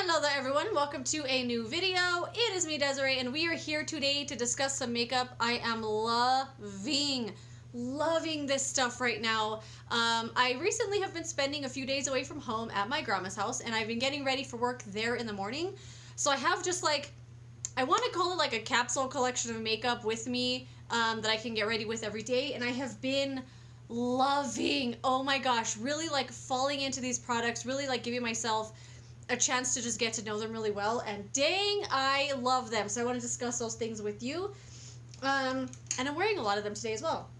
Hello there everyone, welcome to a new video. It is me, Desiree, and we are here today to discuss some makeup. I am loving this stuff right now. I recently have been spending a few days away from home at my grandma's house, and I've been getting ready for work there in the morning. So I have just like, I want to call it like a capsule collection of makeup with me that I can get ready with every day, and I have been loving, oh my gosh, really like falling into these products, really like giving myself a chance to just get to know them really well, and dang, I love them. So I want to discuss those things with you. And I'm wearing a lot of them today as well.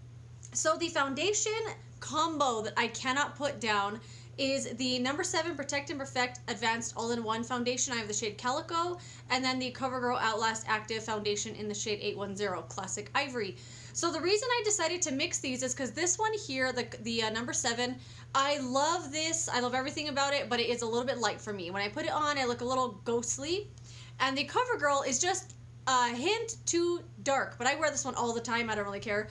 So the foundation combo that I cannot put down is the No. 7 Protect and Perfect Advanced All-in-One Foundation. I have the shade Calico, and then the CoverGirl Outlast Active Foundation in the shade 810 Classic Ivory. So the reason I decided to mix these is because this one here, the No. 7, I love this. I love everything about it, but it is a little bit light for me. When I put it on, I look a little ghostly. And the CoverGirl is just a hint too dark, but I wear this one all the time. I don't really care.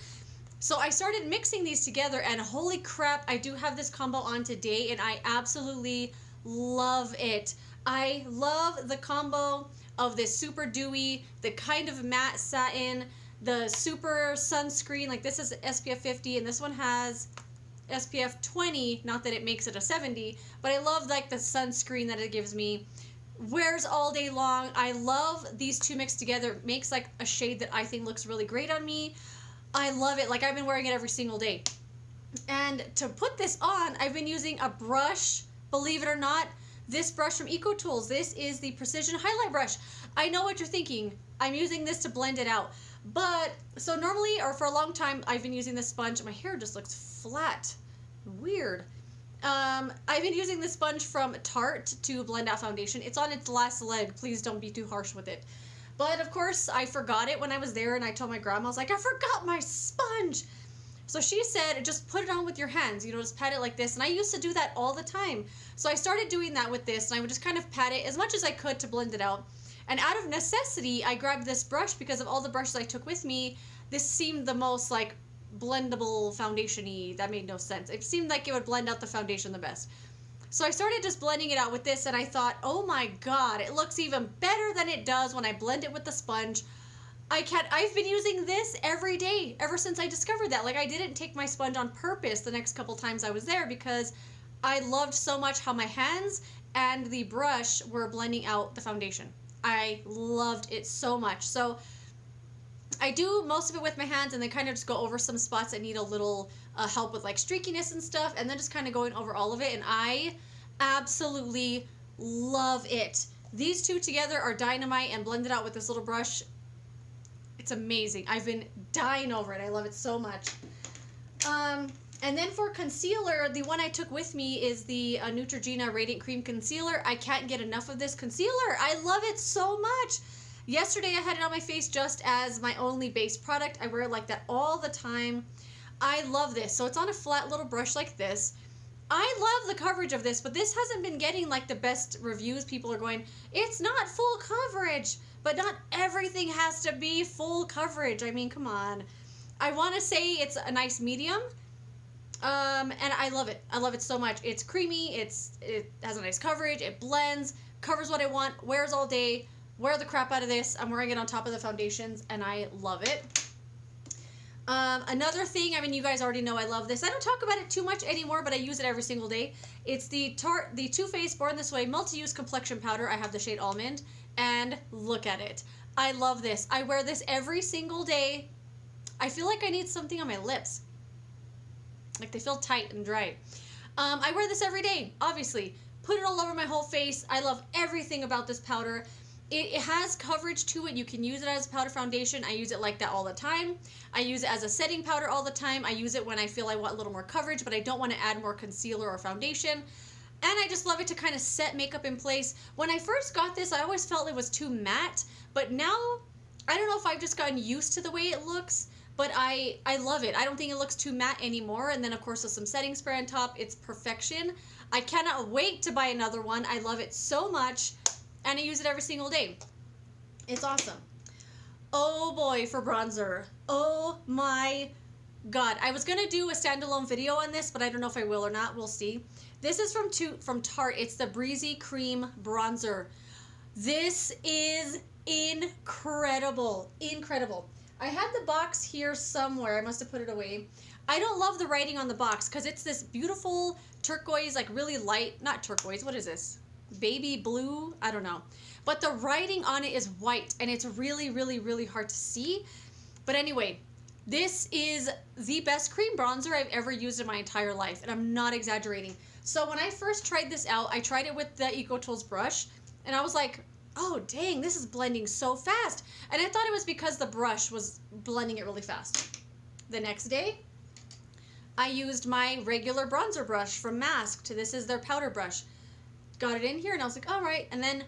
So I started mixing these together, and holy crap, I do have this combo on today, and I absolutely love it. I love the combo of this super dewy, the kind of matte satin, the super sunscreen. Like this is SPF 50, and this one has SPF 20, not that it makes it a 70, but I love like the sunscreen that it gives me. Wears all day long. I love these two mixed together. It makes like a shade that I think looks really great on me. I love it. Like I've been wearing it every single day. And to put this on, I've been using a brush, believe it or not, this brush from ecotools. This is the Precision Highlight Brush. I know what you're thinking. I'm using this to blend it out. But, so normally, or for a long time, I've been using this sponge. My hair just looks flat. Weird. I've been using this sponge from Tarte to blend out foundation. It's on its last leg. Please don't be too harsh with it. But, of course, I forgot it when I was there, and I told my grandma, I was like, I forgot my sponge! So she said, just put it on with your hands, you know, just pat it like this. And I used to do that all the time. So I started doing that with this, and I would just kind of pat it as much as I could to blend it out. And out of necessity, I grabbed this brush because of all the brushes I took with me. This seemed the most like blendable foundation-y. That made no sense. It seemed like it would blend out the foundation the best. So I started just blending it out with this, and I thought, oh my god, it looks even better than it does when I blend it with the sponge. I've been using this every day ever since I discovered that. Like, I didn't take my sponge on purpose the next couple times I was there because I loved so much how my hands and the brush were blending out the foundation. I loved it so much. So I do most of it with my hands, and then kind of just go over some spots that need a little help with like streakiness and stuff, and then just kind of going over all of it, and I absolutely love it. These two together are dynamite, and blended out with this little brush, it's amazing. I've been dying over it. I love it so much. And then for concealer, the one I took with me is the Neutrogena Radiant Cream Concealer. I can't get enough of this concealer. I love it so much. Yesterday I had it on my face just as my only base product. I wear it like that all the time. I love this. So it's on a flat little brush like this. I love the coverage of this, but this hasn't been getting like the best reviews. People are going, it's not full coverage, but not everything has to be full coverage. I mean, come on. I want to say it's a nice medium. And I love it. I love it so much. It's creamy. It has a nice coverage. It blends, covers what I want, wears all day. Wear the crap out of this. I'm wearing it on top of the foundations, and I love it. Another thing, I mean, you guys already know I love this. I don't talk about it too much anymore, but I use it every single day. It's the Too Faced Born This Way Multi-Use Complexion Powder. I have the shade Almond, and look at it. I love this. I wear this every single day. I feel like I need something on my lips. Like they feel tight and dry. I wear this every day, obviously. Put it all over my whole face. I love everything about this powder. It has coverage to it. You can use it as a powder foundation. I use it like that all the time. I use it as a setting powder all the time. I use it when I feel I want a little more coverage, but I don't want to add more concealer or foundation. And I just love it to kind of set makeup in place. When I first got this, I always felt it was too matte, but now, I don't know if I've just gotten used to the way it looks, but I love it. I don't think it looks too matte anymore. And then, of course, with some setting spray on top, it's perfection. I cannot wait to buy another one. I love it so much. And I use it every single day. It's awesome. Oh boy, for bronzer. Oh my god. I was going to do a standalone video on this, but I don't know if I will or not. We'll see. This is from Tarte. It's the Breezy Cream Bronzer. This is incredible. Incredible. I had the box here somewhere. I must have put it away. I don't love the writing on the box because it's this beautiful turquoise, like really light, not turquoise, what is this? Baby blue? I don't know. But the writing on it is white and it's really, really, really hard to see. But anyway, this is the best cream bronzer I've ever used in my entire life, and I'm not exaggerating. So when I first tried this out, I tried it with the ecotools brush, and I was like, oh dang, this is blending so fast. And I thought it was because the brush was blending it really fast. The next day, I used my regular bronzer brush from Masked. This is their powder brush. Got it in here, and I was like, all right. And then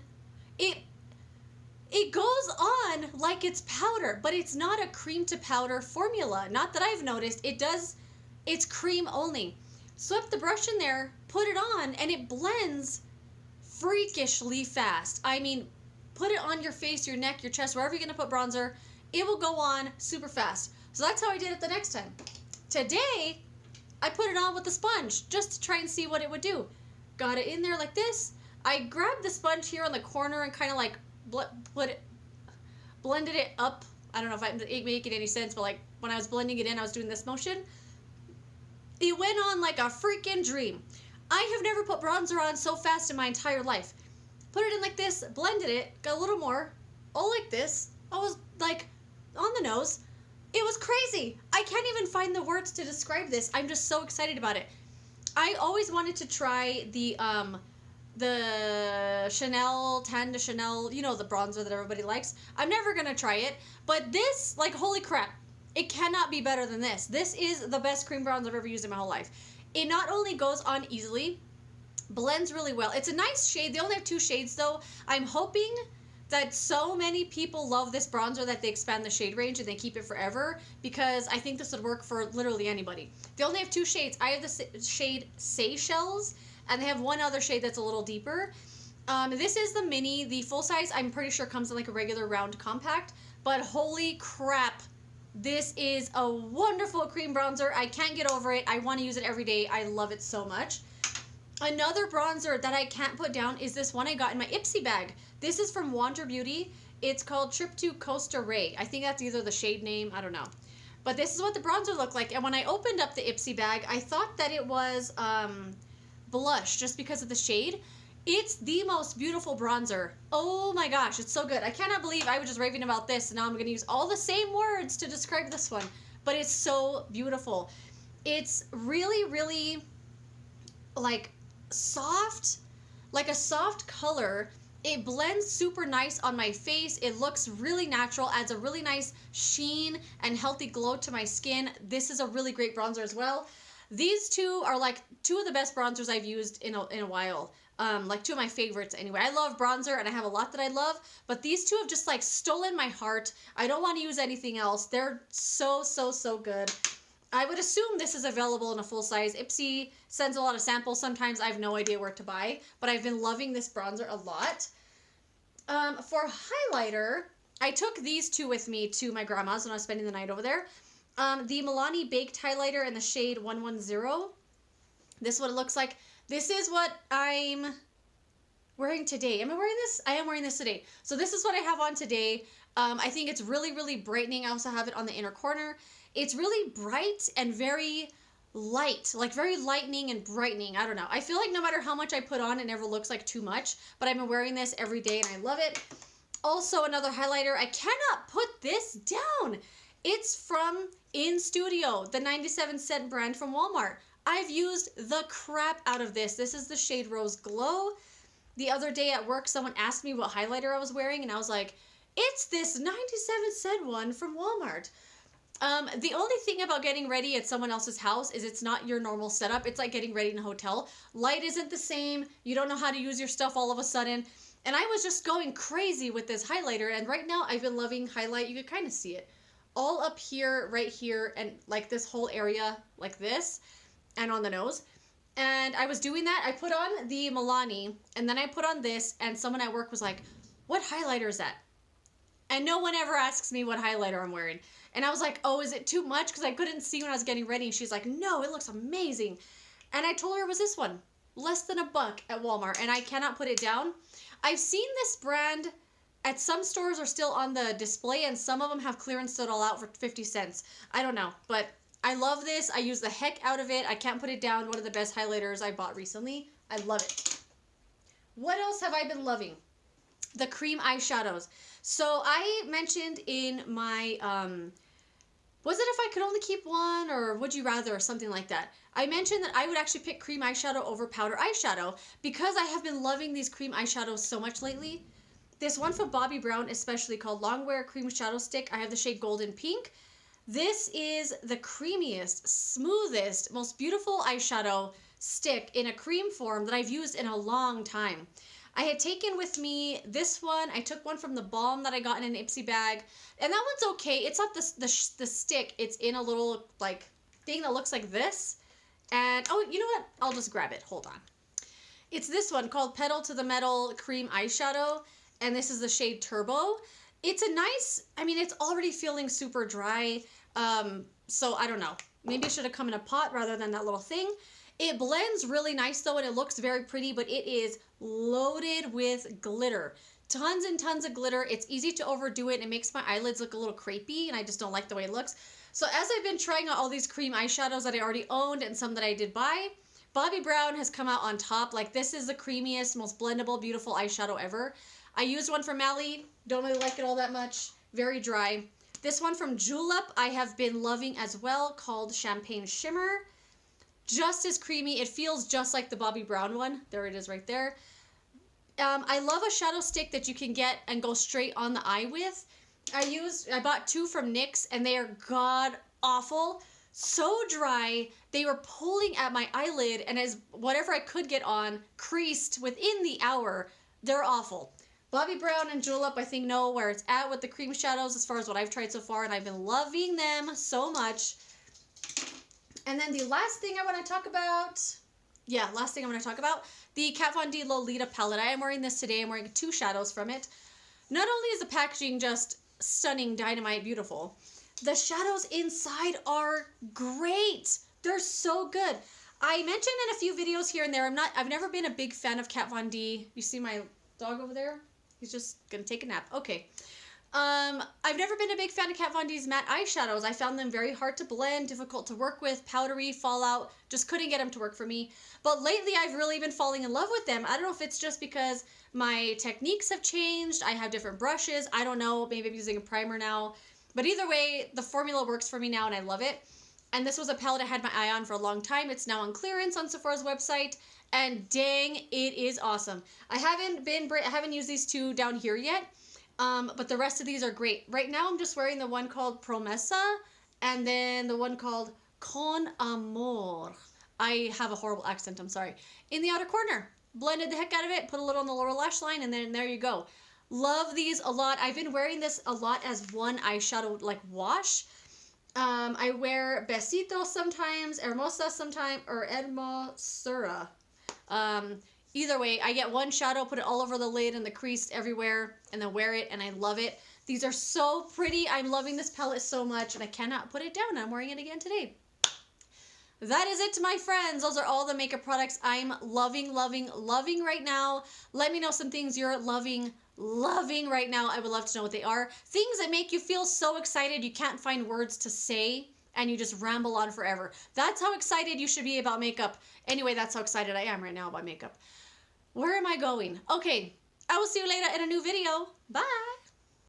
it goes on like it's powder, but it's not a cream to powder formula. Not that I've noticed. It's cream only. Slip the brush in there, put it on, and it blends freakishly fast. I mean, put it on your face, your neck, your chest, wherever you're going to put bronzer. It will go on super fast. So that's how I did it the next time. Today, I put it on with a sponge just to try and see what it would do. Got it in there like this. I grabbed the sponge here on the corner and kind of like blended it up. I don't know if I'm making any sense, but like when I was blending it in, I was doing this motion. It went on like a freaking dream. I have never put bronzer on so fast in my entire life. Put it in like this, blended it, got a little more, all like this. I was like on the nose. It was crazy. I can't even find the words to describe this. I'm just so excited about it. I always wanted to try the Chanel, Tan de Chanel, you know, the bronzer that everybody likes. I'm never going to try it, but this, like, holy crap, it cannot be better than this. This is the best cream bronzer I've ever used in my whole life. It not only goes on easily, blends really well. It's a nice shade. They only have 2 shades, though. I'm hoping that so many people love this bronzer that they expand the shade range and they keep it forever, because I think this would work for literally anybody. They only have 2 shades. I have the shade Seychelles, and they have one other shade that's a little deeper. This is the mini. The full size, I'm pretty sure, comes in like a regular round compact, but holy crap, this is a wonderful cream bronzer. I can't get over it. I want to use it every day. I love it so much. Another bronzer that I can't put down is this one I got in my Ipsy bag. This is from Wander Beauty. It's called Trip to Costa Rei. I think that's either the shade name. I don't know. But this is what the bronzer looked like. And when I opened up the Ipsy bag, I thought that it was blush just because of the shade. It's the most beautiful bronzer. Oh my gosh, it's so good. I cannot believe I was just raving about this, and now I'm going to use all the same words to describe this one. But it's so beautiful. It's really, really like soft, like a soft color. It blends super nice on my face. It looks really natural, adds a really nice sheen and healthy glow to my skin. This is a really great bronzer as well. These two are like 2 of the best bronzers I've used in a while. Like 2 of my favorites anyway. I love bronzer and I have a lot that I love, but these 2 have just like stolen my heart. I don't want to use anything else. They're so, so, so good. I would assume this is available in a full size. Ipsy sends a lot of samples. Sometimes I have no idea where to buy, but I've been loving this bronzer a lot. For highlighter, I took these 2 with me to my grandma's when I was spending the night over there. The Milani Baked Highlighter in the shade 110. This is what it looks like. This is what I'm wearing today. Am I wearing this? I am wearing this today. So this is what I have on today. I think it's really, really brightening. I also have it on the inner corner. It's really bright and very light, like very lightening and brightening. I don't know. I feel like no matter how much I put on, it never looks like too much, but I've been wearing this every day and I love it. Also, another highlighter. I cannot put this down. It's from In Studio, the 97-cent brand from Walmart. I've used the crap out of this. This is the shade Rose Glow. The other day at work, someone asked me what highlighter I was wearing, and I was like, it's this 97-cent one from Walmart. The only thing about getting ready at someone else's house is it's not your normal setup. It's like getting ready in a hotel. Light isn't the same. You don't know how to use your stuff all of a sudden. And I was just going crazy with this highlighter, and right now I've been loving highlight. You can kind of see it. All up here, right here, and like this whole area like this, and on the nose. And I was doing that. I put on the Milani, and then I put on this, and someone at work was like, what highlighter is that? And no one ever asks me what highlighter I'm wearing. And I was like, oh, is it too much? Because I couldn't see when I was getting ready. And she's like, no, it looks amazing. And I told her it was this one. less than $1 at Walmart, and I cannot put it down. I've seen this brand at some stores are still on the display, and some of them have clearanced it all out for 50 cents. I don't know, but I love this. I use the heck out of it. I can't put it down. One of the best highlighters I bought recently. I love it. What else have I been loving? The cream eyeshadows. So I mentioned in my, was it if I could only keep one, or would you rather, or something like that? I mentioned that I would actually pick cream eyeshadow over powder eyeshadow because I have been loving these cream eyeshadows so much lately. This one from Bobbi Brown, especially, called Longwear Cream Shadow Stick. I have the shade Golden Pink. This is the creamiest, smoothest, most beautiful eyeshadow stick in a cream form that I've used in a long time. I had taken with me this one. I took one from the balm that I got in an Ipsy bag, and that one's okay. It's not the stick. It's in a little like thing that looks like this. And oh, you know what? I'll just grab it. Hold on. It's this one called Pedal to the Metal Cream Eyeshadow, and this is the shade Turbo. It's a nice, I mean, it's already feeling super dry, so I don't know. Maybe it should have come in a pot rather than that little thing. It blends really nice though, and it looks very pretty, but it is loaded with glitter. Tons and tons of glitter. It's easy to overdo it, and it makes my eyelids look a little crepey, and I just don't like the way it looks. So as I've been trying out all these cream eyeshadows that I already owned and some that I did buy, Bobbi Brown has come out on top. Like, this is the creamiest, most blendable, beautiful eyeshadow ever. I used one from Milani. Don't really like it all that much. Very dry. This one from Julep I have been loving as well, called Champagne Shimmer. Just as creamy. It feels just like the Bobbi Brown one. There it is right there. I love a shadow stick that you can get and go straight on the eye with. I bought 2 from NYX, and they are god awful. So dry. They were pulling at my eyelid, and as whatever I could get on creased within the hour. They're awful. Bobbi Brown and Julep, I think, know where it's at with the cream shadows as far as what I've tried so far, and I've been loving them so much. And then the last thing I want to talk about, the Kat Von D Lolita palette. I am wearing this today. I'm wearing 2 shadows from it. Not only is the packaging just stunning, dynamite, beautiful, the shadows inside are great. They're so good. I mentioned in a few videos here and there, I've never been a big fan of Kat Von D. You see my dog over there? He's just gonna take a nap. Okay. I've never been a big fan of Kat Von D's matte eyeshadows. I found them very hard to blend, difficult to work with, powdery, fallout. Just couldn't get them to work for me. But lately, I've really been falling in love with them. I don't know if it's just because my techniques have changed. I have different brushes. I don't know. Maybe I'm using a primer now. But either way, the formula works for me now, and I love it. And this was a palette I had my eye on for a long time. It's now on clearance on Sephora's website. And dang, it is awesome. I haven't used these 2 down here yet. But the rest of these are great. Right now, I'm just wearing the one called Promesa, and then the one called Con Amor. I have a horrible accent, I'm sorry. In the outer corner. Blended the heck out of it, put a little on the lower lash line, and then there you go. Love these a lot. I've been wearing this a lot as one eyeshadow, like, wash. I wear Besito sometimes, Hermosa sometimes, or Hermosura. Either way, I get one shadow, put it all over the lid and the crease everywhere, and then wear it, and I love it. These are so pretty. I'm loving this palette so much, and I cannot put it down. I'm wearing it again today. That is it, my friends. Those are all the makeup products I'm loving, loving, loving right now. Let me know some things you're loving right now. I would love to know what they are. Things that make you feel so excited you can't find words to say, and you just ramble on forever. That's how excited you should be about makeup. Anyway, that's how excited I am right now about makeup. Where am I going? Okay, I will see you later in a new video. Bye!